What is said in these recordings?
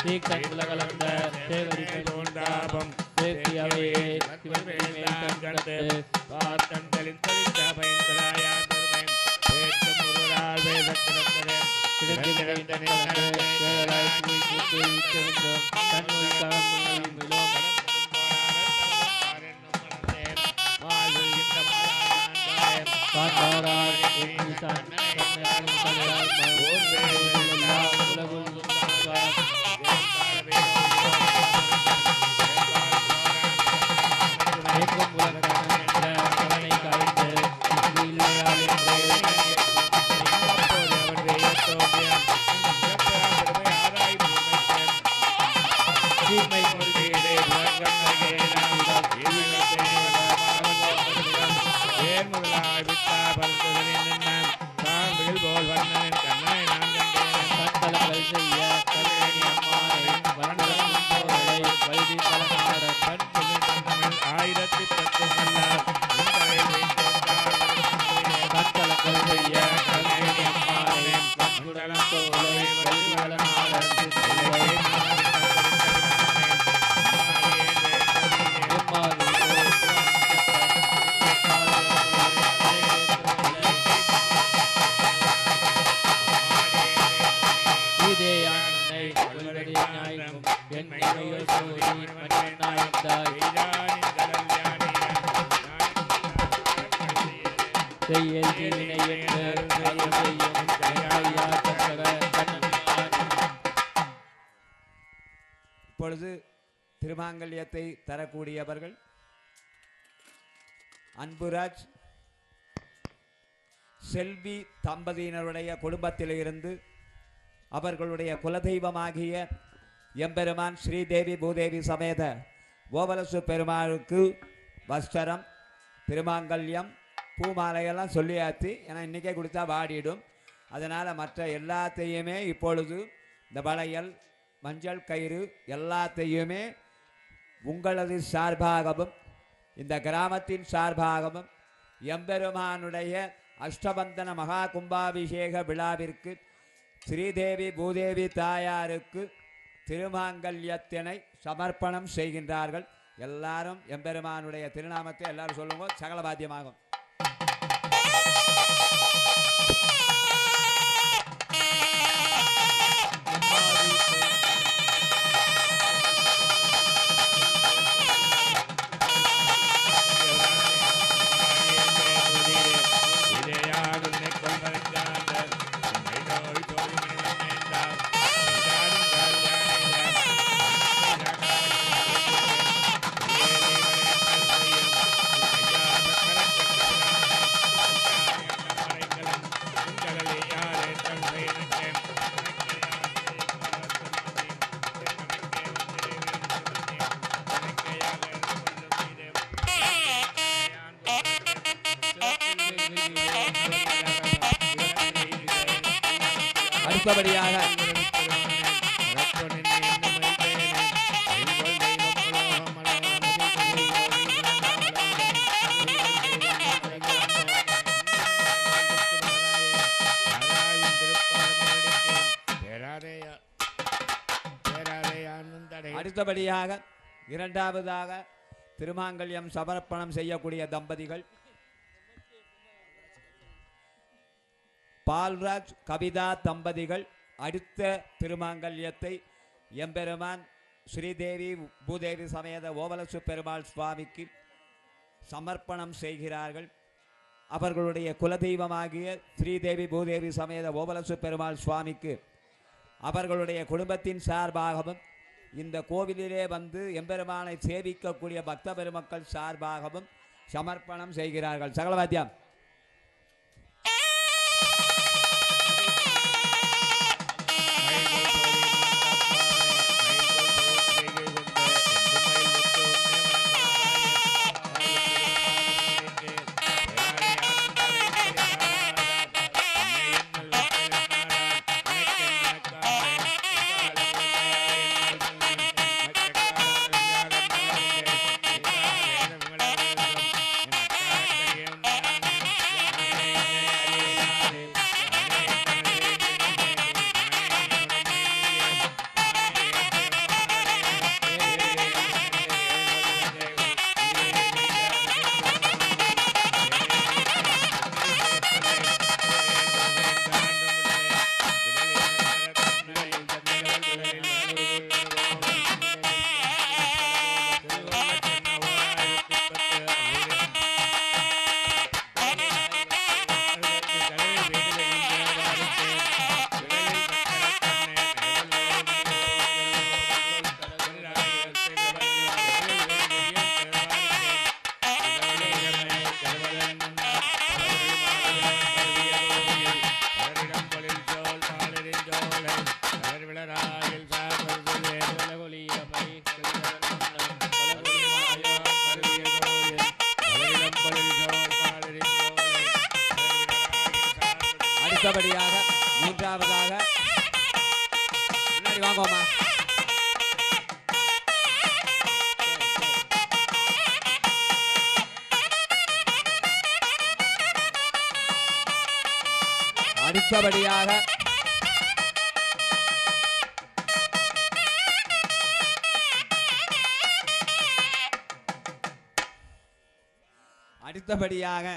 தீக்கண் உலகலந்த தேவரிக்கை தோன்றாபம் தேக்கியவையே சிவமேல் கண்டு பார்த்தந்தலின் தலித்த பயன்களாயான் பெருமையும் ஏற்றம் ஒருவரால் வேதத்திறந்ததே கிடந்திருந்த கேளாய் புய் கூட்டு விட்டிருந்தோம் தன்னுள் கலந்தும் விலோம் காத்தாரார் எண்ணிசான் இப்பொழுது திருமாங்கல்யத்தை தரக்கூடியவர்கள் அன்புராஜ் செல்வி தம்பதியினருடைய குடும்பத்திலிருந்து அவர்களுடைய குலதெய்வமாகிய எம்பெருமான் ஸ்ரீதேவி பூதேவி சமேத கோவலசு பெருமாளுக்கு வஸ்திரம் திருமாங்கல்யம் பூமாலையெல்லாம் சொல்லியாச்சு. ஏன்னா இன்றைக்கே கொடுத்தா வாடிடும். அதனால் மற்ற எல்லாத்தையுமே இப்பொழுது இந்த வளையல் மஞ்சள் கயிறு எல்லாத்தையுமே உங்களது சார்பாகவும் இந்த கிராமத்தின் சார்பாகவும் எம்பெருமானுடைய அஷ்டபந்தன மகா கும்பாபிஷேக விழாவிற்கு ஸ்ரீதேவி பூதேவி தாயாருக்கு திருமாங்கல்யத்தினை சமர்ப்பணம் செய்கின்றார்கள். எல்லாரும் எம்பெருமானுடைய திருநாமத்தை எல்லாரும் சொல்லுங்க. சகலபாத்தியமாகும். அடுத்தபடியாக இரண்டாவதாக திருமாங்கல்யம் சமர்ப்பணம் செய்யக்கூடிய தம்பதிகள் பால்ராஜ் கவிதா தம்பதிகள் அடுத்த திருமாங்கல்யத்தை எம்பெருமான் ஸ்ரீதேவி பூதேவி சமேத ஓவலசு பெருமாள் சுவாமிக்கு சமர்ப்பணம் செய்கிறார்கள். அவர்களுடைய குலதெய்வமாகிய ஸ்ரீதேவி பூதேவி சமேத ஓவலசு பெருமாள் சுவாமிக்கு அவர்களுடைய குடும்பத்தின் சார்பாகவும் இந்த கோவிலிலே வந்து எம்பெருமானை சேவிக்கக்கூடிய பக்த பெருமக்கள் சார்பாகவும் சமர்ப்பணம் செய்கிறார்கள். சகலவாத்தியம். அடுத்தபடியாக மூன்றாவதாக முன்னாடி வாங்கோமா. அடுத்தபடியாக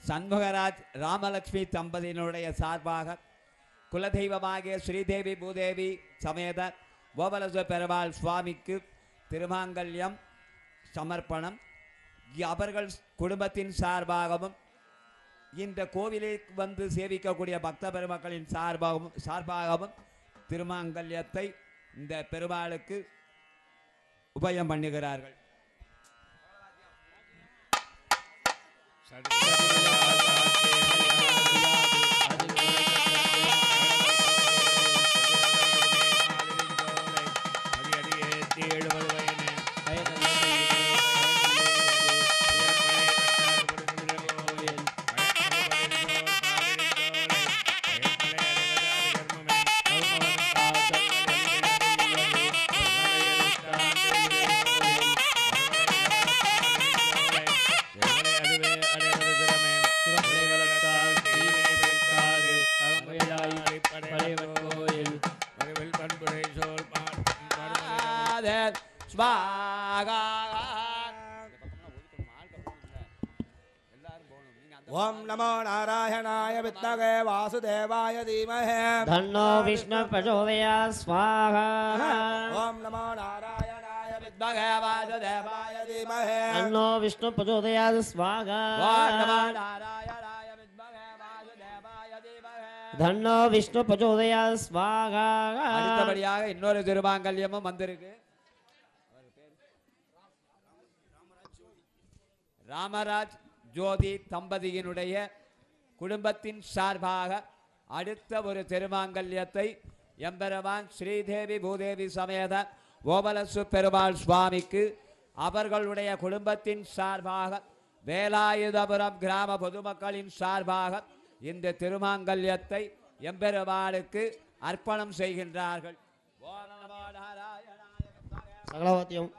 சண்முகராஜ் ராமலட்சுமி தம்பதியினுடைய சார்பாக குலதெய்வமாகிய ஸ்ரீதேவி பூதேவி சமேத கோபாலசுவ பெருமாள் சுவாமிக்கு திருமாங்கல்யம் சமர்ப்பணம். அவர்கள் குடும்பத்தின் சார்பாகவும் இந்த கோவிலுக்கு வந்து சேவிக்கக்கூடிய பக்த பெருமக்களின் சார்பாகவும் திருமாங்கல்யத்தை இந்த பெருமாளுக்கு உபயம் பண்ணுகிறார்கள். ओम नमो नारायणाय विद्महे वासुदेवाय धीमहि तन्नो विष्णु प्रचोदयात् स्वाहा। ओम नमो नारायणाय विद्महे वासुदेवाय धीमहि तन्नो विष्णु प्रचोदयात् स्वाहा। तन्नो विष्णु प्रचोदयात् स्वाहा। அடுத்தபடியாக இன்னொரு திருமாங்கல்யமும் வந்திருக்கு. ராமராஜ் ஜோதி தம்பதியினுடைய குடும்பத்தின் சார்பாக அடுத்த ஒரு திருமாங்கல்யத்தை எம்பெருமான் ஸ்ரீதேவி பூதேவி சமேத கோபாலசு பெருமாள் சுவாமிக்கு அவர்களுடைய குடும்பத்தின் சார்பாக வேலாயுதபுரம் கிராம பொதுமக்களின் சார்பாக இந்த திருமாங்கல்யத்தை எம்பெருமானுக்கு அர்ப்பணம் செய்கின்றார்கள். சகலவாத்தியம்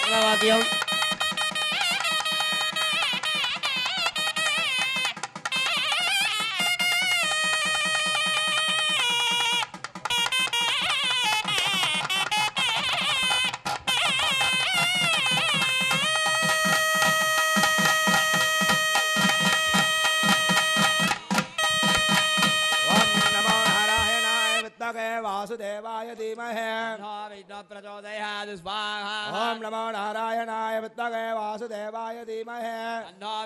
சகலவாத்தியம் वासुदेवाय धीमहि विष्णु प्रचोदयात् स्वाहा। ओम नमो नारायणाय विद्महे वासुदेवाय धीमहि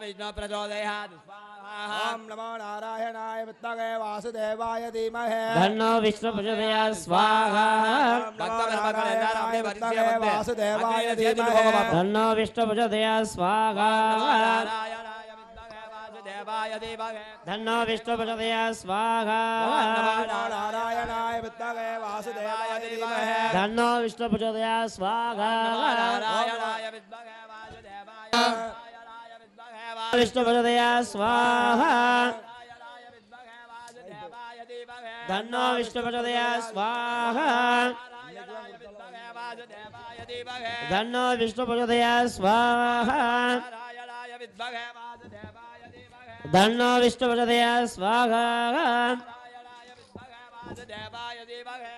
विष्णु प्रचोदयात् स्वाहा। ओम नमो नारायणाय विद्महे वासुदेवाय धीमहि तन्नो विष्णु प्रचोदयात् स्वाहा। वासुदेवाय धीमहि तन्नो विष्णु प्रचोदयात् स्वाहा। तन्नो विष्णु प्रचोदयात् स्वाहा। नारायणाय विद्महे वासुदेवाय धीमहि तन्नो विष्णु प्रचोदयात् स्वाहा। विष्णु प्रचोदयात् स्वाहा। तन्नो विष्णु प्रचोदयात् स्वाहा। तन्नो विष्णु प्रचोदयात् स्वाहा। तन्नो विष्णु प्रचोदयात् स्वाहा।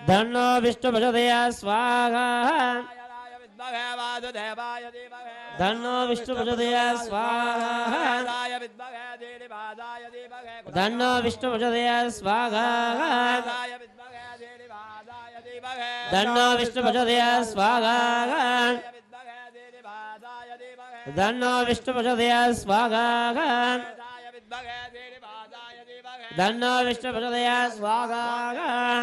तन्नो विष्णु प्रचोदयात् स्वाहा। विद्महे वासुदेवाय धीमहि तन्नो विष्णु प्रचोदयात् स्वाहा दाय विद्महे धीरिवादाय धीमहि तन्नो विष्णु प्रचोदयात् स्वाहा दाय विद्महे धीरिवादाय धीमहि तन्नो विष्णु प्रचोदयात् स्वाहा विद्महे धीरिवादाय धीमहि तन्नो विष्णु प्रचोदयात् स्वाहा दाय विद्महे धीरिवादाय धीमहि तन्नो विष्णु प्रचोदयात् स्वाहा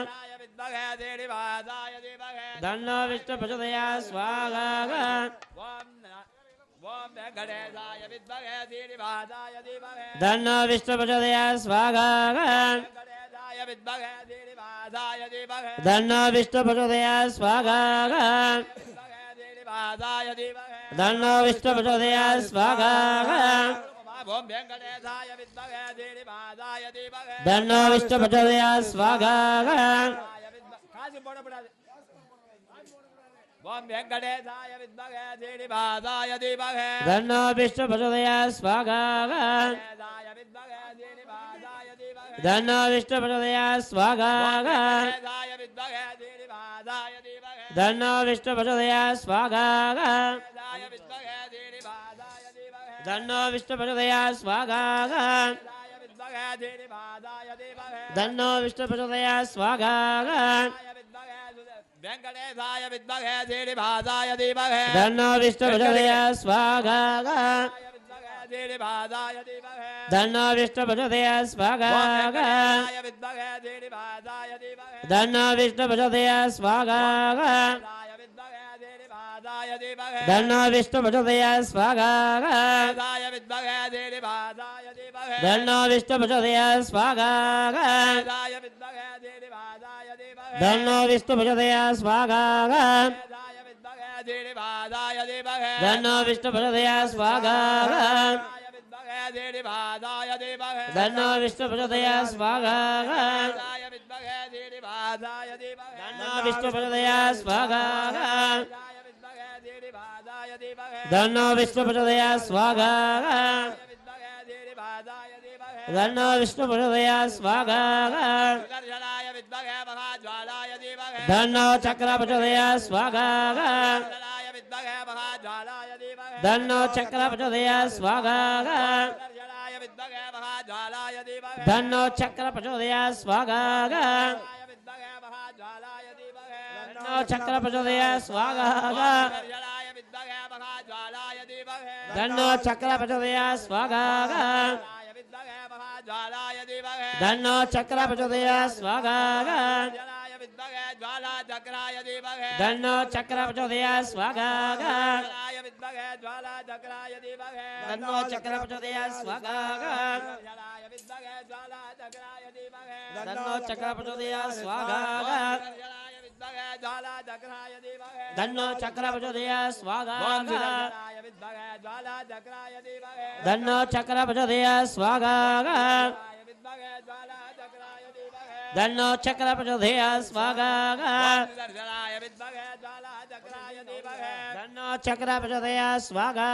दाय विद्महे धीरिवादाय धीमहि तन्नो विष्णु प्रचोदयात् स्वाहा ओम वेंकटेशाय विद्महे धीरिवादाय धीमहि तन्नो विष्णु प्रचोदयात् स्वाहा वेंकटेशाय विद्महे धीरिवादाय धीमहि तन्नो विष्णु प्रचोदयात् स्वाहा विद्महे धीरिवादाय धीमहि तन्नो विष्णु प्रचोदयात् स्वाहा ओम वेंकटेशाय विद्महे धीरिवादाय धीमहि तन्नो विष्णु प्रचोदयात् स्वाहा काशी போடப்படாது ओम वेंकटेशाय विद्महे धीरिवादाय धीमहि तन्नो विष्णु प्रचोदयात् स्वाहा वेंकटेशाय विद्महे धीरिवादाय धीमहि तन्नो विष्णु प्रचोदयात् स्वाहा वेंकटेशाय विद्महे धीरिवादाय धीमहि तन्नो विष्णु प्रचोदयात् स्वाहा वेंकटेशाय विद्महे धीरिवादाय धीमहि तन्नो विष्णु प्रचोदयात् स्वाहा विद्महे धीरिवादाय धीमहि तन्नो विष्णु प्रचोदयात् स्वाहा वेंकटेशाय विद्महे धीरिवादाय धीमहि तन्नो विष्णु प्रचोदयात् स्वाहा विद्महे धीरिवादाय धीमहि तन्नो विष्णु प्रचोदयात् स्वाहा विद्महे धीरिवादाय धीमहि तन्नो विष्णु प्रचोदयात् स्वाहा विद्महे धीरिवादाय धीमहि तन्नो विष्णु प्रचोदयात् स्वाहा विद्महे धीरिवादाय धीमहि तन्नो विष्णु प्रचोदयात् स्वाहा विद्महे धीरिवादाय धीमहि तन्नो विष्णु प्रचोदयात् स्वाहा विद्महे धीरिवादाय धीमहि तन्नो विष्णु प्रचोदयात् स्वाहा विद्महे धीरिवादाय धीमहि तन्नो विष्णु प्रचोदयात् स्वाहा विद्महे धीरिवादाय धीमहि तन्नो विष्णु प्रचोदयात् स्वाहा विद्महे धीरिवादाय धीमहि तन्नो विष्णु प्रचोदयात् स्वाहा विद्महे धीरिवादाय धीमहि तन्नो विष्णु प्रचोदयात् स्वाहा सुदर्शनाय विद्महे महाज्वालाय धीमहि तन्नो चक्र प्रचोदयात् स्वाहा सुदर्शनाय विद्महे महाज्वालाय धीमहि तन्नो चक्र प्रचोदयात् स्वाहा सुदर्शनाय विद्महे महाज्वालाय धीमहि तन्नो चक्र प्रचोदयात् स्वाहा विद्महे महाज्वालाय धीमहि तन्नो चक्र प्रचोदयात् स्वाहा सुदर्शनाय विद्महे महाज्वालाय धीमहि तन्नो चक्र प्रचोदयात् स्वाहा विद्महे महाज्वालाय धीमहि तन्नो चक्र प्रचोदयात् स्वाहा जलाय विद्महे ज्वाला चक्राय धीमहि तन्नो चक्र प्रचोदयात् स्वाहा जलाय विद्महे ज्वाला चक्राय धीमहि तन्नो चक्र प्रचोदयात् स्वाहा जलाय विद्महे ज्वाला चक्राय धीमहि तन्नो चक्र प्रचोदयात् स्वाहा जलाय विद्महे ज्वाला चक्राय धीमहि तन्नो चक्र प्रचोदयात् स्वाहा जलाय विद्महे ज्वाला चक्राय धीमहि तन्नो चक्र प्रचोदयात् स्वाहा जलाय विद्महे ज्वाला चक्राय धीमहि तन्नो चक्र प्रचोदयात् स्वाहा जलाय विद्महे ज्वाला चक्राय धीमहि तन्नो चक्र प्रचोदयात् स्वाहा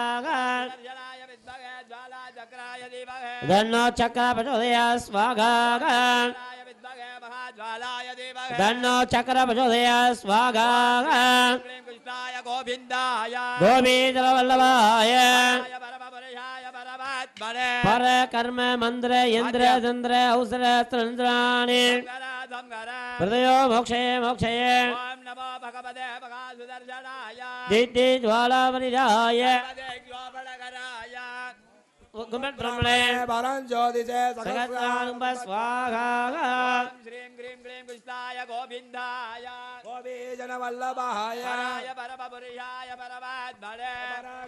जलाय विद्महे ज्वाला चक्राय धीमहि तन्नो चक्र प्रचोदयात् स्वाहा जलाय विद्महे महाज्वालाय धीमहि तन्नो चक्र प्रचोदयात् स्वाहा क्लीं कृष्णाय गोविन्दाय गोविन्दवल्लभाय परमपुरुषाय परमात्मने पर कर्म मंत्र यंत्र तंत्र औसर तंत्राणि हृदयो मोक्षये मोक्षये ओम नमो भगवते भगासुदर्शनाय दिट्टि ज्वालावरिजाय ज्वापणकराय गुम्बट ब्रह्मणे परं ज्योतिषे सहस्रानुम्ब स्वाहा ओम श्रीं क्लीं क्लीं कृष्णाय गोविन्दाय गोपीजनवल्लभाय पराय परमपुरुषाय परमात्मने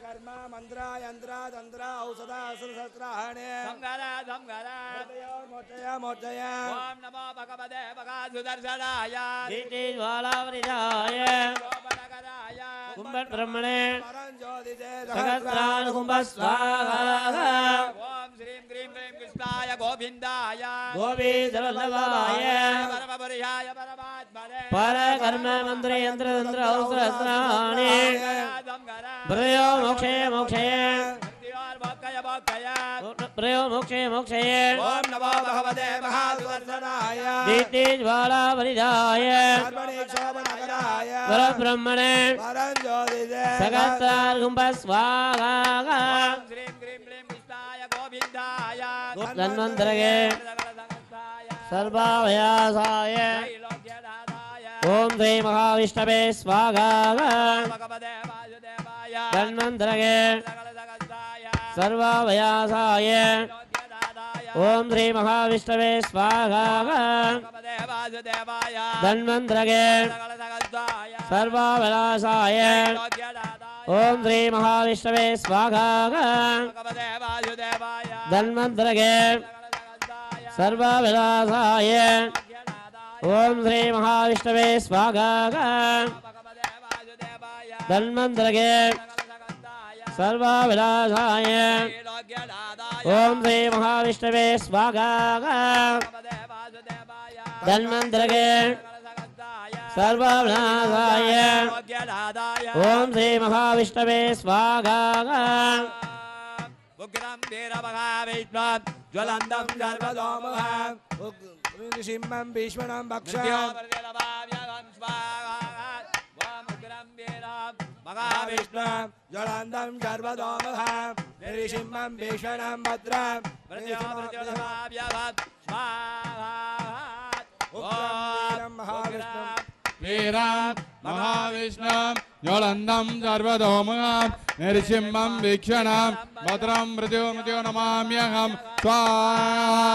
कर्म मंत्र यंत्र तंत्र औषध सहस्राणि संगर मोचय मोचय ओम नमो भगवते भगासुदर्शनाय दिट्टि ज्वालावरिजाय ज्वापणकराय गुम्बट ब्रह्मणे परं ज्योतिषे सहस्रानुम्ब स्वाहा ओम श्रीं क्लीं क्लीं कृष्णाय गोविन्दाय गोविन्दवल्लभाय परमपुरुषाय परमात्मने पर कर्म मंत्र यंत्र तंत्र औसर तंत्राणि संगर हृदयो मोक्षये मोक्षये और भक्कय प्रयो मोक्षे मोक्षये ओम नमो भगवते महासुदर्शनाय दीप्तिज्वाला वरिदाय कर्मणि शोभनकराय परब्रह्मणे परं ज्योतिषे सहस्रार्घुम्ब स्वाहा श्रीं क्रीं क्लीं कृष्णाय गोविन्दाय धन्वन्तरगे सर्वाभयासाय ओम श्री महाविष्णवे स्वाहा भगवते वासुदेवाय धन्वन्तरगे सर्वाभयासाय ओम श्री महाविष्णवे स्वाहा भगवते वासुदेवाय धन्वन्तरगे सर्वाभयासाय ओम श्री महाविष्णवे स्वाहा भगवते वासुदेवाय धन्वन्तरगे सर्वाभयासाय ओम श्री महाविष्णवे स्वाहा भगवते वासुदेवाय धन्वन्तरगे सर्वाभिलाषाय ओम श्री महाविष्णवे स्वाहा भगवते वासुदेवाय धन्वन्तरगे सर्वाभिलाषाय ओम श्री महाविष्णवे स्वाहा उग्रं वीरमहाविष्णुं ज्वलन्तं सर्वतोमुखं ऋषिम्बं भीष्मणं भक्षं महाविष्णुं ज्वलन्तं सर्वतोमुखं ऋषिम्बं भीष्मणं भद्रं वीरं महाविष्णुं ज्वलन्तं सर्वतोमुखं नृसिंहं वीक्षणं भद्रं मृत्युमृत्यो नमाम्यहं स्वाहा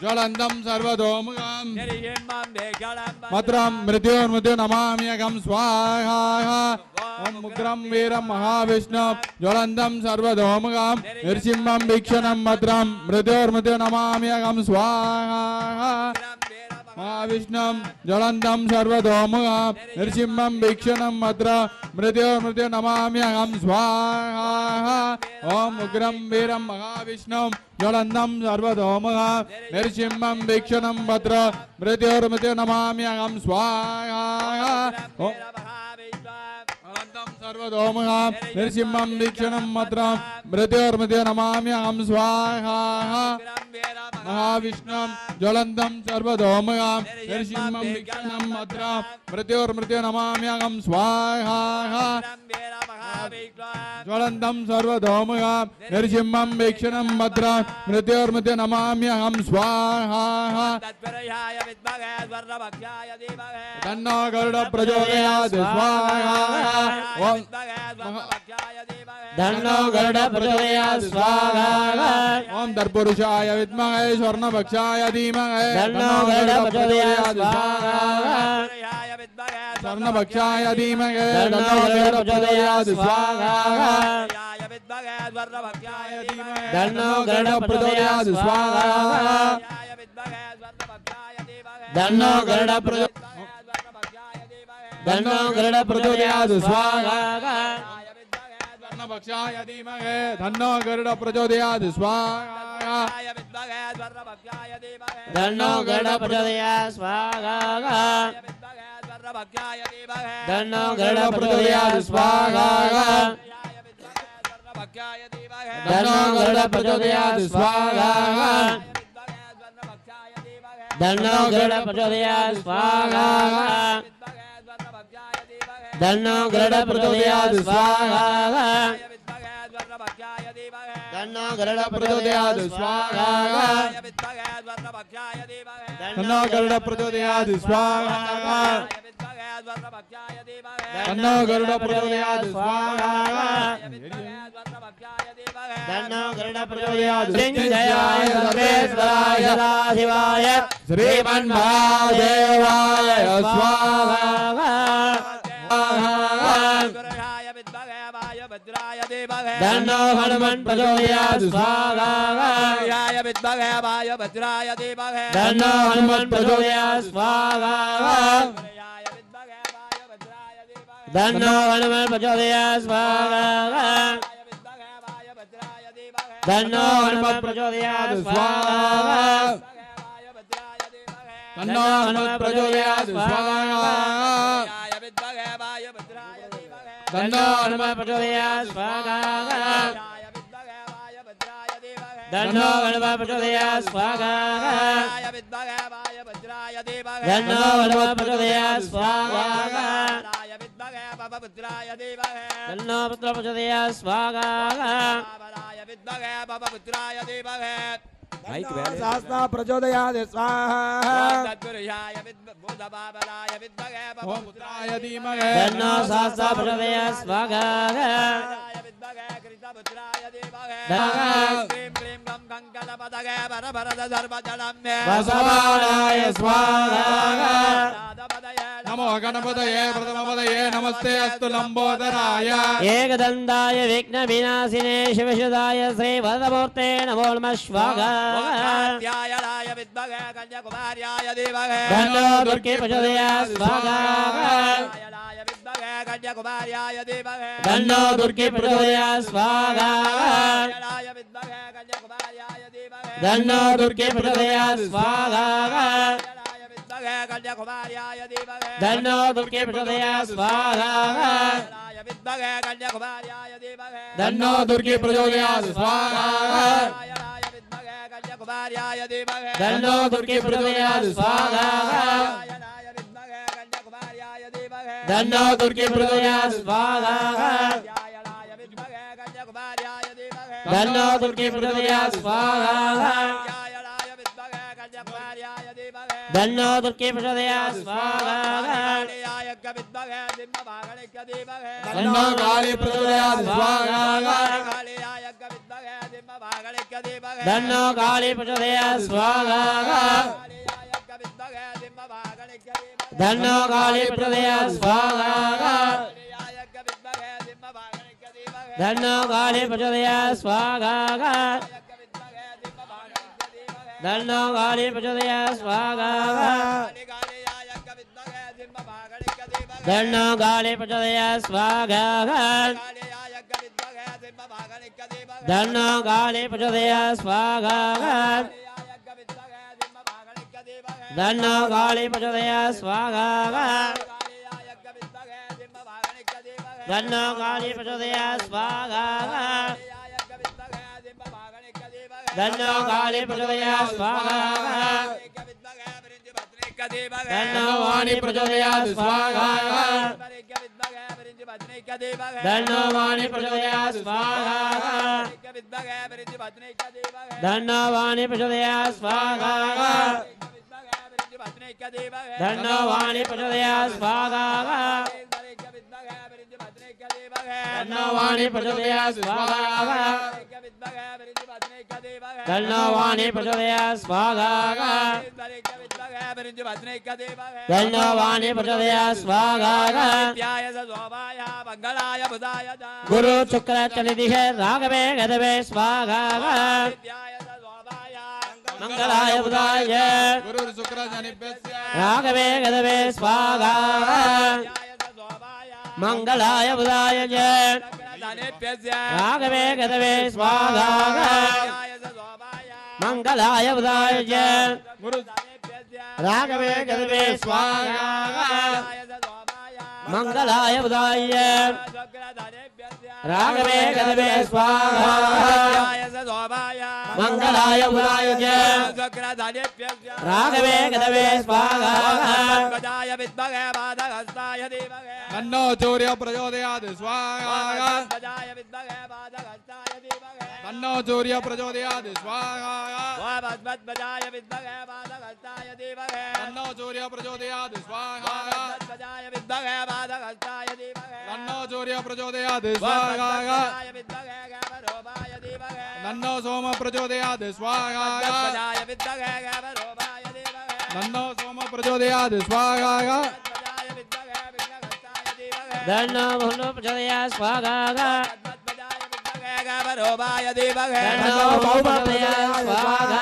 ज्वलन्तं सर्वतोमुखं भद्रं मृत्युर्मृत्यो नमाम्यहं स्वाहा ओम उग्रं वीरं महाविष्णुं ज्वलन्तं सर्वतोमुखं नृसिंहं वीक्षणं भद्रं मृत्युर्मृत्यो नमाम्यहं स्वाहा महाविष्णुं ज्वलन्तं सर्वतोमुखं नृसिंहं वीक्षणं भद्रं मृत्युर्मृत्यो नमाम्यहं स्वाहा ओम उग्रं वीरं महाविष्णुं ज्वलन्तं सर्वतोमुखं नृसिंहं वीक्षणं भद्रं मृत्युर्मृत्यो नमाम्यहं स्वाहा सर्वतोमुखं नृसिंहं वीक्षणं भद्रं मृत्युर्मृत्यो नमाम्यहं स्वाहा महाविष्णुं ज्वलन्तं सर्वतोमुखं नृसिंहं वीक्षणं भद्रं मृत्युर्मृत्यो नमाम्यहं स्वाहा ज्वलन्तं सर्वतोमुखं नृसिंहं वीक्षणं भद्रं मृत्युर्मृत्यो नमाम्यहं स्वाहा तन्नो गरुड प्रचोदयात् स्वाहा धन्नो गरुड प्रचोदयात् स्वाहा ओम दर्पुरुषाय विद्महे स्वर्णभक्षाय धीमहि धन्नो गरुड प्रचोदयात् स्वाहा स्वर्णभक्षाय धीमहि धन्नो गरुड प्रचोदयात् स्वाहा धन्नो गरुड प्रचोदयात् स्वाहा धन्नो गरुड प्रचोदयात् स्वाहा स्वर्णभक्षाय धीमहि धन्नो गरुड प्रचोदयात् स्वाहा धन्नो गरुड प्रचोदयात् स्वाहा धन्नो गरुड प्रचोदयात् स्वाहा धन्नो गरुड प्रचोदयात् स्वाहा धन्नो गरुड प्रचोदयात् स्वाहा धन्नो गरुड प्रचोदयात् स्वाहा धन्नो गरुड प्रचोदयात् स्वाहा तन्नो गरुड प्रचोदयात् स्वाहा तन्नो गरुड प्रचोदयात् स्वाहा धन्नो गरुड प्रचोदयात् जयाय सर्वेश्वराय सदाशिवाय श्रीमन्महादेवाय स्वाहा धन्नो हनुमन् प्रचोदयात् स्वाहा धन्नो हनुमन् प्रचोदयात् स्वाहा धन्नो हनुमन् प्रचोदयात् स्वाहा धन्नो हनुमत् प्रचोदयात् स्वाहा तन्नो हनुमत् प्रचोदयात् स्वाहा तन्नो हनुमत् प्रचोदयात् स्वाहा तन्नो हनुमत् प्रचोदयात् स्वाहा तन्नो हनुमत् प्रचोदयात् स्वाहा तन्नो पुत्र प्रचोदयात् स्वाहा शास्ता प्रचोदयात् स्वाहा ओम पुत्राय धीमहि तन्नो शास्ता प्रचोदयात् स्वाहा वसवाणाय स्वाहा नमो गणपतये प्रथमपदये नमस्ते अस्तु लंबोदराय एकदन्ताय विघ्नविनाशिने शिवसुताय श्रीवरदमूर्ते नमो नमः स्वाहा तन्नो दुर्गे प्रचोदयात् स्वाहा तन्नो दुर्गे प्रचोदयात् स्वाहा तन्नो दुर्गे प्रचोदयात् स्वाहा तन्नो दुर्गे प्रचोदयात् स्वाहा तन्नो दुर्गे प्रचोदयात् स्वाहा तन्नो दुर्गे प्रचोदयात् स्वाहा तन्नो दुर्गे प्रचोदयात् स्वाहा तन्नो दुर्गे प्रचोदयात् स्वाहा तन्नो दुर्गे प्रचोदयात् स्वाहा तन्नो काली प्रचोदयात् स्वाहा तन्नो काली प्रचोदयात् स्वाहा तन्नो काली प्रचोदयात् स्वाहा तन्नो काली प्रचोदयात् स्वाहा तन्नो काली प्रचोदयात् स्वाहा तन्नो काली प्रचोदयात् स्वाहा तन्नो काली प्रचोदयात् स्वाहा तन्नो काली प्रचोदयात् स्वाहा तन्नो काली प्रचोदयात् स्वाहा तन्नो काली प्रचोदयात् स्वाहा तन्नो वाणी प्रचोदयात् स्वाहा तन्नो वाणी प्रचोदयात् स्वाहा तन्नो वाणी प्रचोदयात् स्वाहा तन्नो वाणी प्रचोदयात् स्वाहा तन्नो वाणी प्रचोदयात् स्वाहा तन्नो वाणी प्रचोदयात् स्वाहा तन्नो वाणी प्रचोदयात् स्वाहा गुरु शुक्र चलिदिहे राघवे गदवे स्वाहा मंगलाय बुधाय गुरु शुक्र जनिभ्यस्य राघवे गदवे स्वाहा मंगलाय बुधाय राघवे गदवे स्वाहा मंगलाय बुधाय गुरु राघवे गदवे स्वाहा मंगलाय बुधाय राघवे गदवे स्वाहा मंगलाय बुधाय राघवे गदवे स्वाहा तन्नो सूर्य प्रचोदयात् स्वाहा तन्नो सूर्य प्रचोदयात् स्वाहा तन्नो सूर्य प्रचोदयात् स्वाहा तन्नो सूर्य प्रचोदयात् स्वाहा तन्नो सोम प्रचोदयात् स्वाहा तन्नो सोम प्रचोदयात् स्वाहा तन्नो भुवनो प्रचोदयात् स्वाहा तन्नो भौम प्रचोदयात् स्वाहा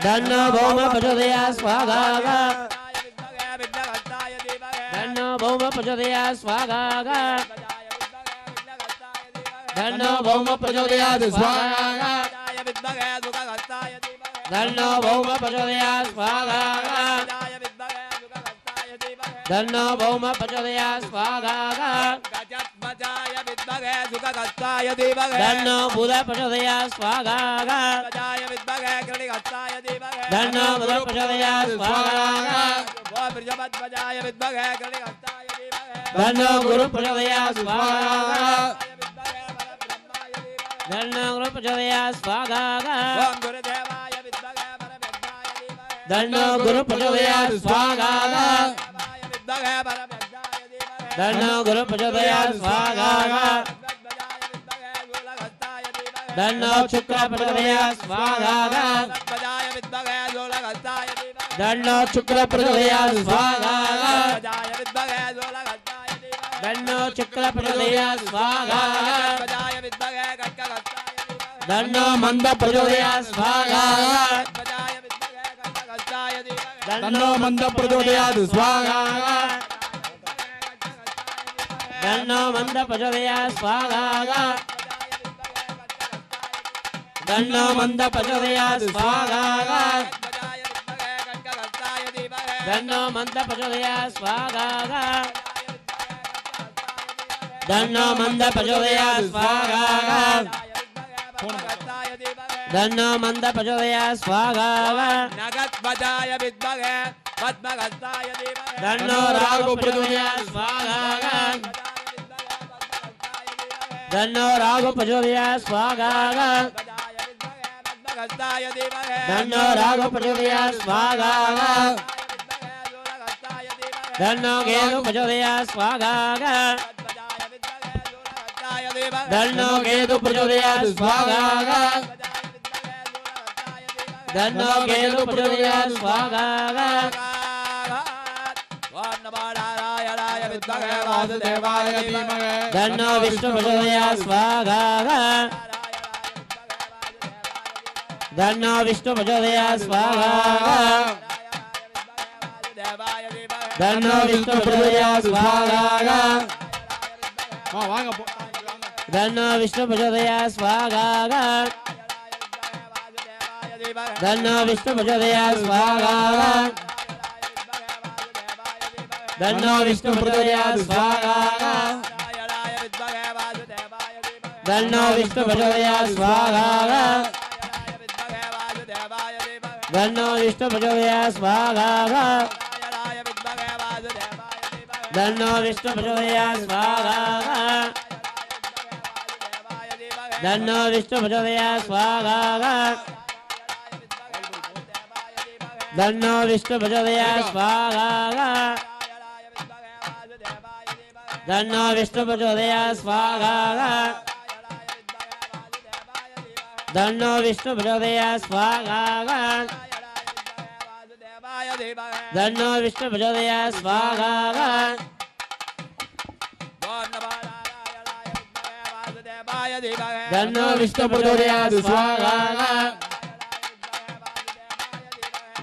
तन्नो भौम प्रचोदयात् स्वाहा तन्नो भौम प्रचोदयात् स्वाहा तन्नो भौम प्रचोदयात् स्वाहा तन्नो भौम प्रचोदयात् स्वाहा धन्नो भौम प्रचोदयात् स्वाहा गजध्वजाय विद्महे सुखहस्ताय धीमहि धन्नो बुध प्रचोदयात् स्वाहा गजध्वजाय विद्महे कृणिहस्ताय धीमहि धन्नो बुध प्रचोदयात् स्वाहा बृहस्पतिध्वजाय विद्महे कृणिहस्ताय धीमहि धन्नो गुरु प्रचोदयात् स्वाहा धन्नो गुरु प्रचोदयात् स्वाहा ओम गुरुदेवाय विद्महे परब्रह्माय धीमहि धन्नो गुरु प्रचोदयात् स्वाहा विद्महे परब्रह्माय धीमहि धन्नो गुरु प्रचोदयात् स्वाहा धन्नो शुक्र प्रचोदयात् स्वाहा गजध्वजाय विद्महे जोलहस्ताय धीमहि धन्नो शुक्र प्रचोदयात् स्वाहा गजध्वजाय विद्महे जोलहस्ताय धीमहि धन्नो शुक्र प्रचोदयात् स्वाहा गजध्वजाय विद्महे खड्गहस्ताय धीमहि धन्नो मंद प्रचोदयात् स्वाहा गजध्वजाय विद्महे खड्गहस्ताय धीमहि तन्नो मंद प्रचोदयात् स्वाहा धन्नो मंद प्रचोदयात् स्वाहा धन्नो मंद प्रचोदयात् स्वाहा धन्नो मंद प्रचोदयात् स्वाहा धन्नो मंद प्रचोदयात् स्वाहा धन्नो मंद प्रचोदयात् स्वाहा नगध्वजाय विद्महे पद्महस्ताय धीमहि धन्नो राघु प्रचोदयात् स्वाहा धन्नो राघु प्रचोदयात् स्वाहा पद्महस्ताय धीमहि धन्नो राघु प्रचोदयात् स्वाहा धन्नो केतु प्रचोदयात् स्वाहा धन्नो केतु प्रचोदयात् स्वाहा धन्नो केतु प्रचोदयात् स्वाहा ओम नमो नारायणाय विद्महे वासुदेवाय धीमहि धन्नो विष्णु प्रचोदयात् स्वाहा धन्नो विष्णु प्रचोदयात् स्वाहा धन्नो विष्णु प्रचोदयात् स्वाहा धन्नो विष्णु प्रचोदयात् स्वाहा धन्नो विष्णु प्रचोदयात् स्वाहा धन्नो विष्णु प्रचोदयात् स्वाहा धन्नो विष्णु प्रचोदयात् स्वाहा धन्नो विष्णु प्रचोदयात् स्वाहा धन्नो विष्णु प्रचोदयात् स्वाहा धन्नो विष्णु प्रचोदयात् स्वाहा धन्नो विष्णु प्रचोदयात् स्वाहा धन्नो विष्णु प्रचोदयात् स्वाहा धन्नो विष्णु प्रचोदयात् स्वाहा धन्नो विष्णु प्रचोदयात् स्वाहा धन्नो विष्णु प्रचोदयात् स्वाहा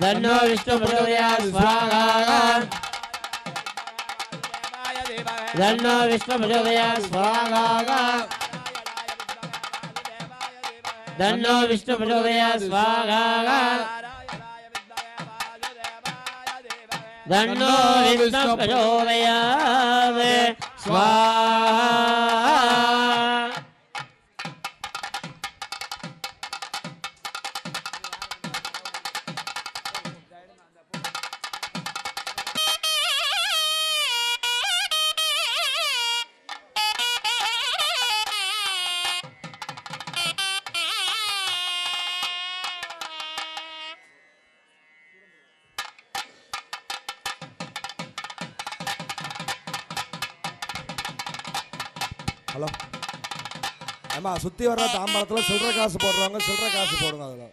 धन्नो विष्णु प्रचोदयात् स्वाहा धन्नो विष्णु प्रचोदयात् स्वाहा धन्नो विष्णु प्रचोदयात् स्वाहा धन्नो विष्णु प्रचोदयात् स्वाहा ஹலோ ஏமா சுற்றி வர்ற தாம்பாளத்தில் சில்லற காசு போடுறவங்க சில்லற காசு போடுங்க அதில்.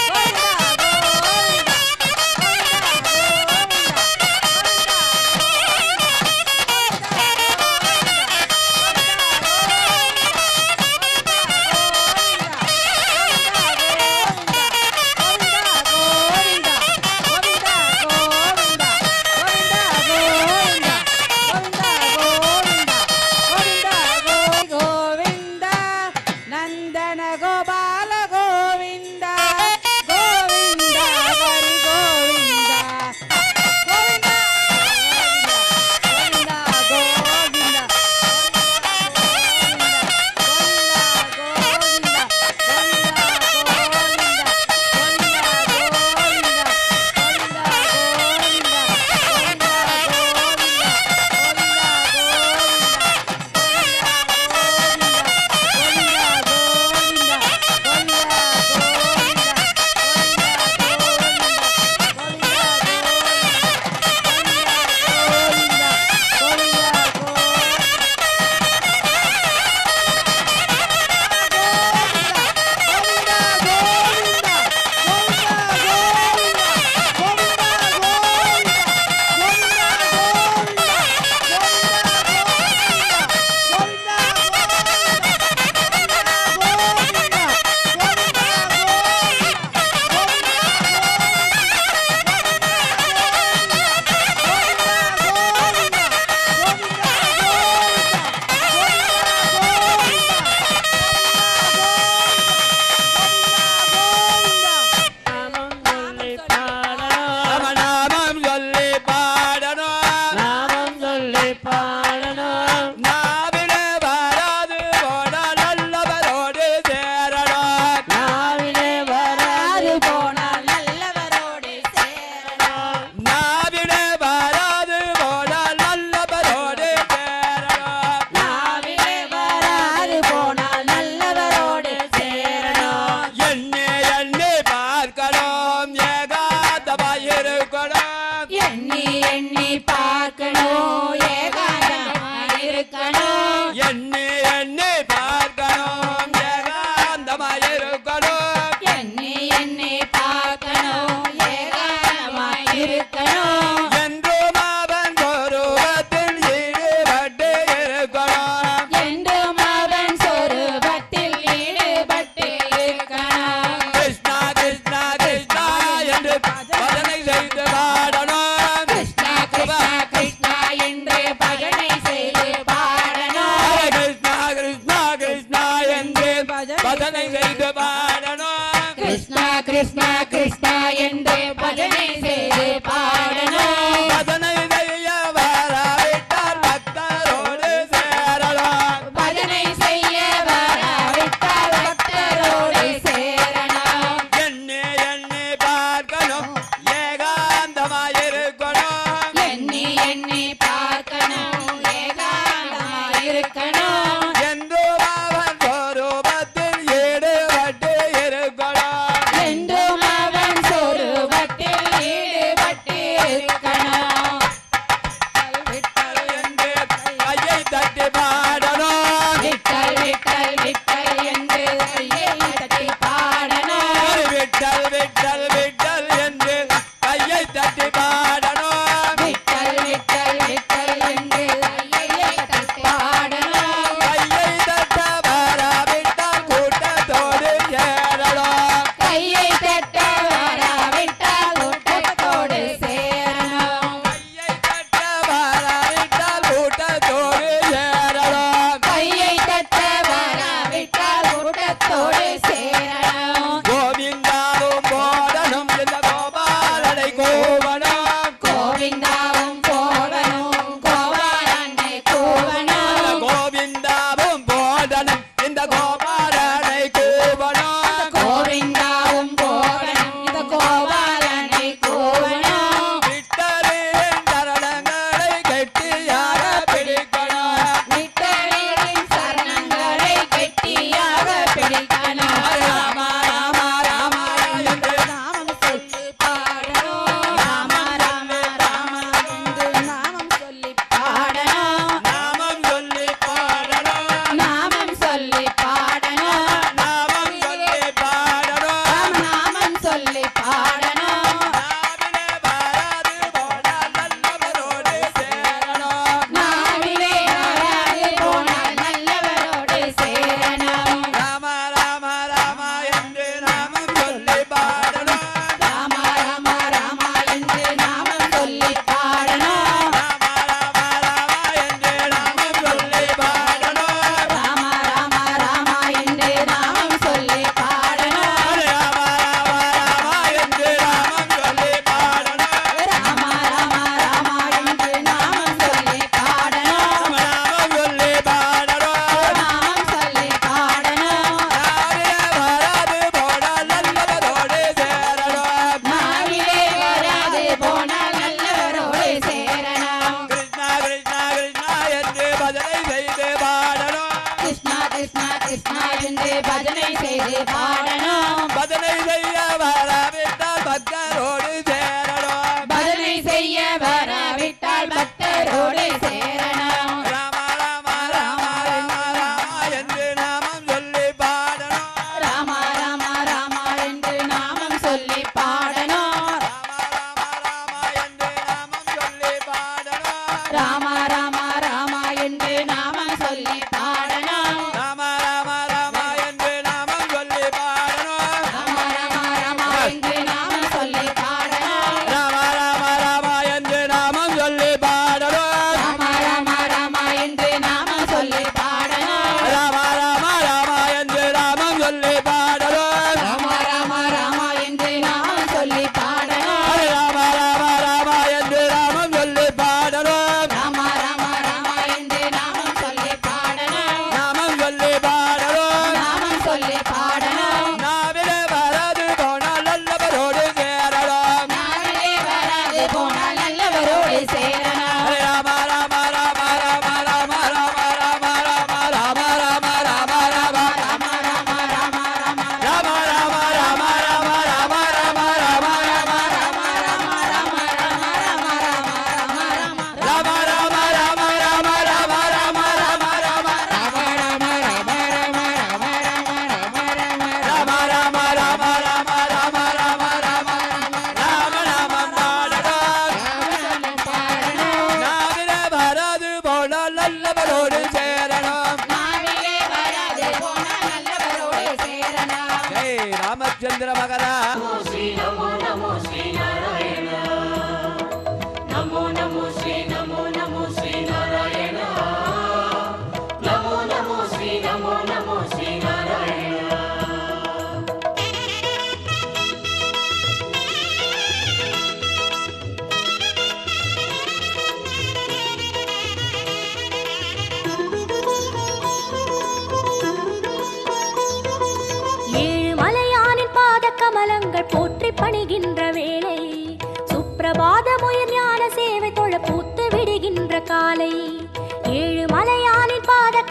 எண்ணி பார்க்கணும் ஏகாந்தமாயிருக்கணும் எண்ணி எண்ணி பார்க்கணும் ஏகாந்தமாயிருக்கணும் எண்ணி எண்ணி பார்க்கணும் ஏகாந்தமாயிருக்கணும் என்றும் அவன் சொரூபத்தில் ஈடுபட்டு இருக்கணும் என்றும் அவன் சொரூபத்தில் ஈடுபட்டு இருக்கணும் கிருஷ்ணா கிருஷ்ணா கிருஷ்ணா என்று பஜனை செய்து பாடணும் கிருஷ்ணா கிருஷ்ணா கிருஷ்ணா என்று பஜனை செய்து பாடணும்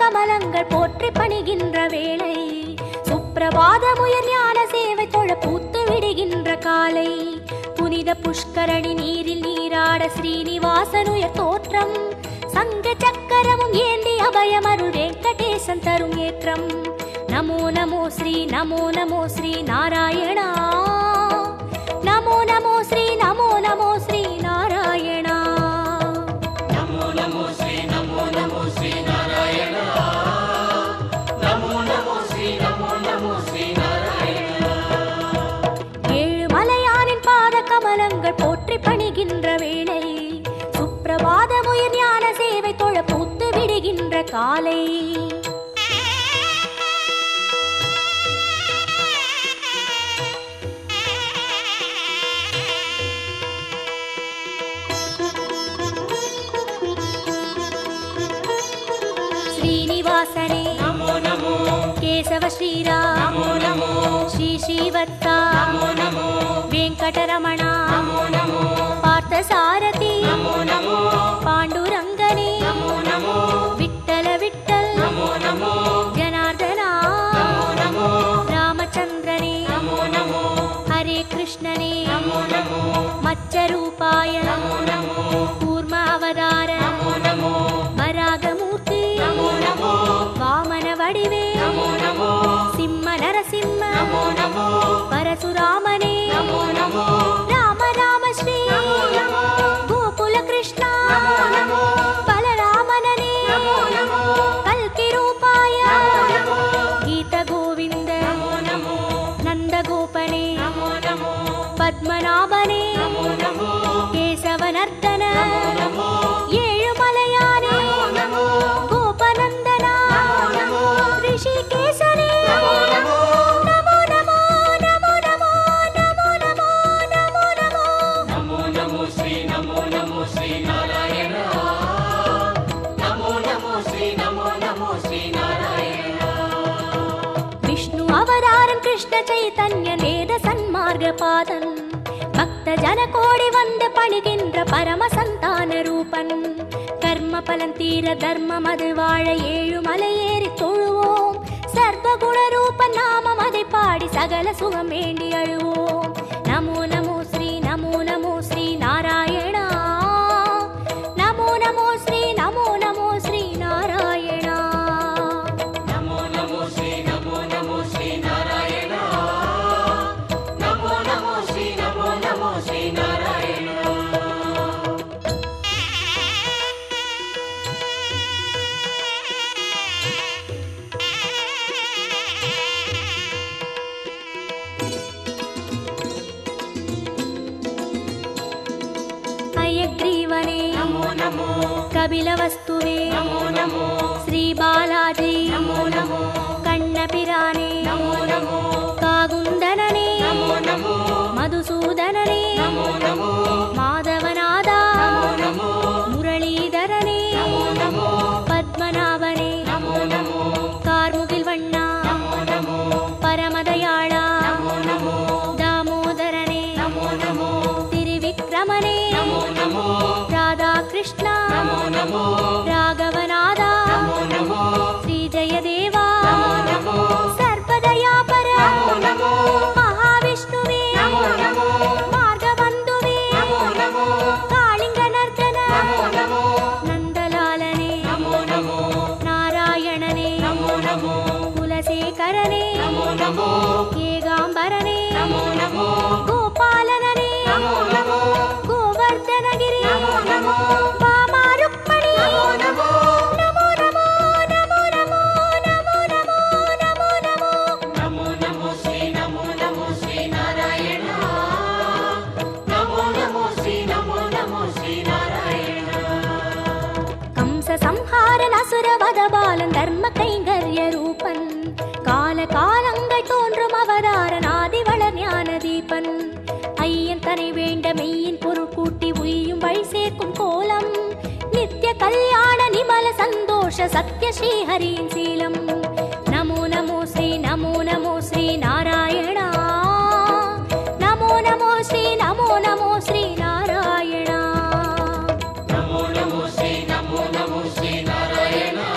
கமலங்கள் போற்றி பணிகின்ற வேளை சுப்பிரபாதமுயர் ஞான சேவை தொழ பூத்து விடுகின்ற காலை புனித புஷ்கரணி நீரில் நீராட ஸ்ரீனிவாசனுயர் தோற்றம் சங்க சக்கரமும் ஏந்தி அபயமருள் வெங்கடேசன் தரும் ஏற்றம் நமோ நமோ ஸ்ரீ நமோ நமோ ஸ்ரீ நாராயணா நமோ நமோ ஸ்ரீ நமோ நமோ ஸ்ரீ நாராயணா நமோ நமோ ஸ்ரீ நமோ நமோ ஸ்ரீ நாராயணா நமோ நமோ ஸ்ரீ நமோ நமோ ஸ்ரீ நாராயணா ஏழு மலையானின் பாத கமலங்கள் போற்றி பணிகின்ற வேளை சுப்பிரபாதமுயர் ஞான சேவை தொழ பூத்து விடுகின்ற காலை ஸ்ரீனிவாசனே நமோ நமோ கேசவ ஸ்ரீராம் நமோ நமோ ஸ்ரீ ஸ்ரீவத்சா நமோ நமோ வெங்கடரமணா நமோ நமோ பார்த்தசாரதி நமோ நமோ பாண்டுரங்கனே நமோ நமோ விட்டல விட்டல் நமோ நமோ ஜனார்தனா நமோ நமோ ராமச்சந்திரனே நமோ நமோ ஹரே கிருஷ்ணனே நமோ நமோ மச்சரூபாய நமோ நமோ கூர்ம அவதார நமோ நமோ வராகமூர்த்தி நமோ நமோ வாமன வடிவே நமோ நமோ சிம்ம நரசிம்ம நமோ நமோ பரசுராமனே நமோ நமோ ராம ராம ஸ்ரீ நமோ கோகுல கிருஷ்ணா நமோ நமோ பலராமனே நமோ நமோ கல்கி ரூபாய நமோ கீத கோவிந்த நமோ நமோ நந்தகோபனே நமோ நமோ பத்மநாபனே நமோ நமோ கேசவநர்த்தன நமோ ஏழு மலையானே நமோ கோபநந்தனா நமோ ரிஷிகேசனே நமோ நமோ நமோ நமோ நமோ நமோ நமோ நமோ நமோ நமோ ஸ்ரீ நமோ நமோ ஸ்ரீ நாராயணா நமோ நமோ ஸ்ரீ நமோ நமோ ஸ்ரீ நாராயணா விஷ்ணு அவதாரன் கிருஷ்ண சைதன்ய நேத சன்மார்க பாதன் பக்த ஜன கோடி வந்து பணிகின்ற பரம சந்தான ரூபன் கர்ம பலன் தீர தர்மம் அது வாழ ஏழு மலையேறி தொழுவோம் சர்வகுண ரூபன் நாமம் அதை பாடி சகல சுகம் வேண்டி அழுவோம் நமோ நமோ ஸ்ரீ நமோ நமோ ஸ்ரீ நாராயணா நமோ நமோ ஸ்ரீ நமோ நமோ ஸ்ரீ நாராயணா நமோ நமோ ஸ்ரீ நமோ நமோ ஸ்ரீ நாராயணா நமோ நமோ ஸ்ரீ நமோ நமோ ஸ்ரீ நாராயணா हयग्रीवने நமோ நமோ कपिलवस्तुवे நமோ நமோ श्री बालाजी நமோ நமோ कण्णपिराने நமோ நமோ कागुन्दनने நமோ நமோ मधुसूदनने நமோ நமோ माधवनादा நமோ நமோ मुरलीधरने நமோ நமோ पद्मनाभने நமோ நமோ कार्मुगिल् वण्णा நமோ நமோ परमदयाळा நமோ நமோ दामोदरने நமோ நமோ तिरुविक्रमने நமோ நமோ राधाकृष्णा நமோ நமோ राघवनादा நமோ நமோ श्रीजयदेवा நமோ நமோ सर्वदयापर நமோ நமோ महाविष्णुवे நமோ நமோ मार्गबन्धुवे நமோ நமோ कालिङ्गनर्दन நமோ நமோ नन्दलालने நமோ நமோ नारायणने நமோ நமோ कुलशेखरने நமோ நமோ ஏகாம்பரனே நமோ நமோ கோபாலனனே நமோ நமோ கோவர்தனகிரி நமோ நமோ பாமா ருக்மணி நமோ நமோ நமோ நமோ நமோ நமோ நமோ நமோ நமோ நமோ நமோ நமோ ஸ்ரீ நமோ நமோ ஸ்ரீ நாராயணா நமோ நமோ ஸ்ரீ நமோ நமோ ஸ்ரீ நாராயணா கம்ச சம்ஹாரன் அசுரவத பாலன் தர்ம கைங்கர்ய ரூபன் கால காலங்கள் தோன்றும் அவதாரன் ஆதிவளர் ஞான தீபன் ஐயன் தனை வேண்ட மெய்யின் பொருள் கூட்டி உய்யும் வழி சேர்க்கும் கோலம் நித்திய கல்யாண நிமல சந்தோஷ சத்ய ஸ்ரீஹரியின் சீலம் நமோ நமோ ஸ்ரீ நமோ நமோ ஸ்ரீ நாராயணா நமோ நமோ ஸ்ரீ நமோ நமோ ஸ்ரீ நாராயணா நமோ நமோ ஸ்ரீ நமோ நமோ ஸ்ரீ நாராயணா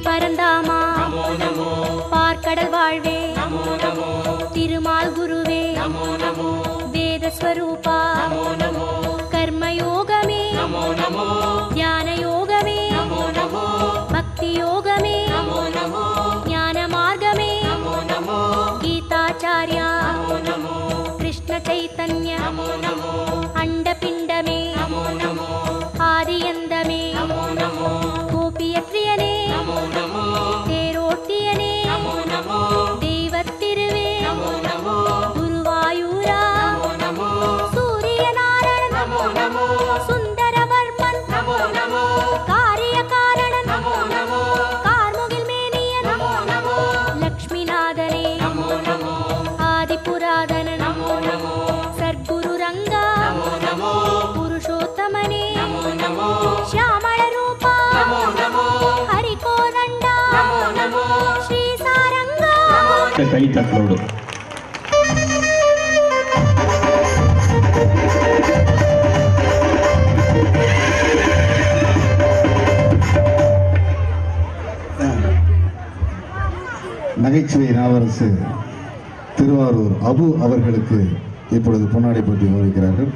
பரந்தாமா நமோ நமோ பார்க்கடல் வாழ்வே நமோ நமோ திருமால் குருவே நமோ நமோ வேதஸ்வரூபா நமோ நமோ கர்மயோகமே நமோ நமோ ஞான யோகமே நமோ நமோ பக்தி யோகமே நமோ நமோ ஞான மார்கமே நமோ நமோ கீதாச்சார்யா நமோ நமோ கிருஷ்ண சைத்தன்ய நமோ நமோ அண்டபிண்டமே நமோ நமோ ஆதியந்தமே நமோ நமோ கோபியற்றியனே நமோ நமோ தேரோட்டியனே நமோ நமோ தெய்வத்திருவே நமோ நமோ குருவாயூரா நமோ நமோ சூரியநாராயணன் நமோ நமோ சுந்தரவர்மன் நமோ நமோ காரியகாரணன் நமோ நமோ கார்முகில் மேனியன் நமோ நமோ லக்ஷ்மிநாதனே நமோ நமோ ஆதிபுராதனன் நமோ நமோ சர்க்குரு ரங்கா நமோ நமோ புருஷோத்தமனே நமோ நமோ ಶ್ಯಾಮಳ ರೂಪ நமோ நமோ ಹರಿಕೋದಂಡ நமோ நமோ ಶ್ರೀ ಸಾರಂಗ கைத்தட்டலோடு நகைச்சுவை நாவரசு திருவாரூர் அபு அவர்களுக்கு இப்பொழுது பொன்னாடை போட்டி விவரிக்கிறார்கள்.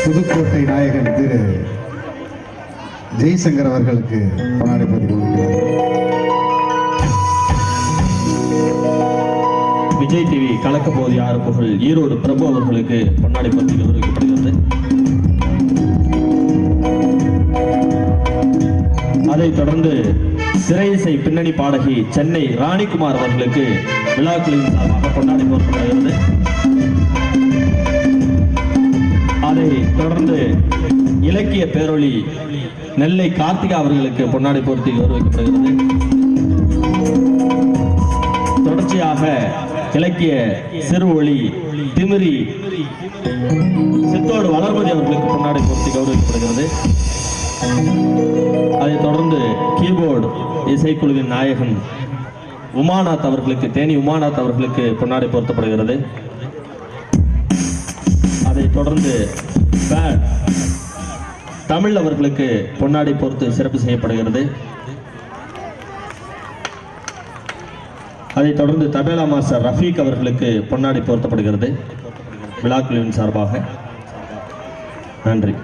புதுக்கோட்டை நாயகன் திரு ஜெய்சங்கர் அவர்களுக்கு பொன்னாடை போட்டி விவரிக்கிறார்கள். விஜய் டிவி கலக்க போது யாரு புகழ் ஈரோடு பிரபு அவர்களுக்கு பொன்னாடை பற்றி கௌரவிக்கப்படுகிறது. அதைத் தொடர்ந்து சிறை இசை பின்னணி பாடகி சென்னை ராணிகுமார் அவர்களுக்கு விழாக்களின் சார்பாக கொண்டாடி போர்க்கப்படுகிறது. அதைத் தொடர்ந்து இலக்கிய பேரொளி நெல்லை கார்த்திகா அவர்களுக்கு பொன்னாடை போர்த்தி கௌரவிக்கப்படுகிறது. தொடர்ச்சியாக இலக்கிய சிறு ஒளி திமிரி சித்தோடு வளர்மதி அவர்களுக்கு பொன்னாடை போர்த்தி கௌரவிக்கப்படுகிறது. அதைத் தொடர்ந்து கீபோர்டு இசைக்குழுவின் நாயகன் உமாநாத் அவர்களுக்கு தேனி உமாநாத் அவர்களுக்கு பொன்னாடை போர்த்தப்படுகிறது. அதைத் தொடர்ந்து பேட் தமிழ் அவர்களுக்கு பொன்னாடை போர்த்து சிறப்பு செய்யப்படுகிறது. அதைத் தொடர்ந்து தபேலா மாஸ்டர் ரஃபீக் அவர்களுக்கு பொன்னாடை போர்த்தப்படுகிறது விழாக்குழுவின் சார்பாக. நன்றி.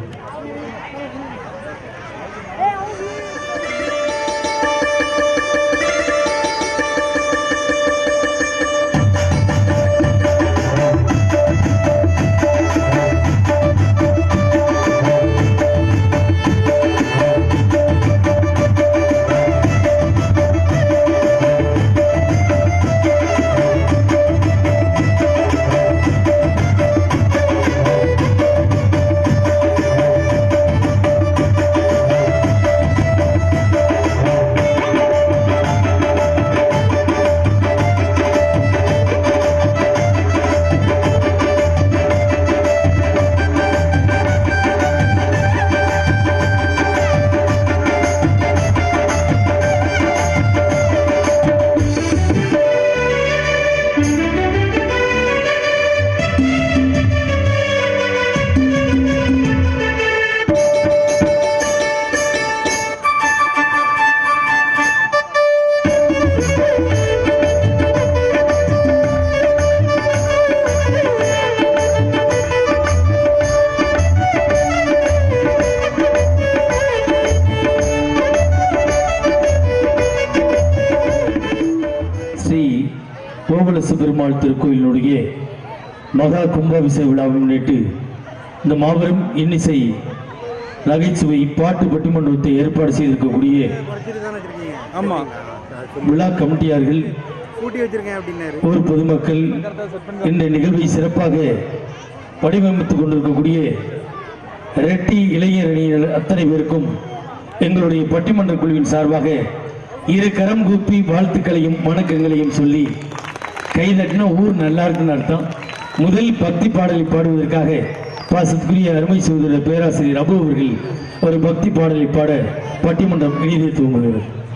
பெருமாள் திருக்கோயிலுடைய மகா கும்பாபிஷேக விழாவை முன்னிட்டு இந்த மாபெரும் இன்னிசை நகைச்சுவை பாட்டு பட்டிமன்றத்தை ஏற்பாடு செய்திருக்கக்கூடிய விழா கமிட்டியார்கள், ஊர் பொதுமக்கள், இந்த நிகழ்வை சிறப்பாக வடிவமைத்துக் கொண்டிருக்கக்கூடிய ரெட்டி இளைஞர் அணியினர் அத்தனை பேருக்கும் எங்களுடைய பட்டிமன்ற குழுவின் சார்பாக இரு கரம் கூப்பி வாழ்த்துக்களையும் வணக்கங்களையும் சொல்லி கைதட்டினா ஊர் நல்லா இருக்குன்னு அர்த்தம். முதல் பக்தி பாடலை பாடுவதற்காக பாசத்துக்குரிய அருமை சகோதரர் பேராசிரியர் அபு அவர்கள் ஒரு பக்தி பாடலை பாட பட்டிமன்றம் இனிதே துவங்குகிறது.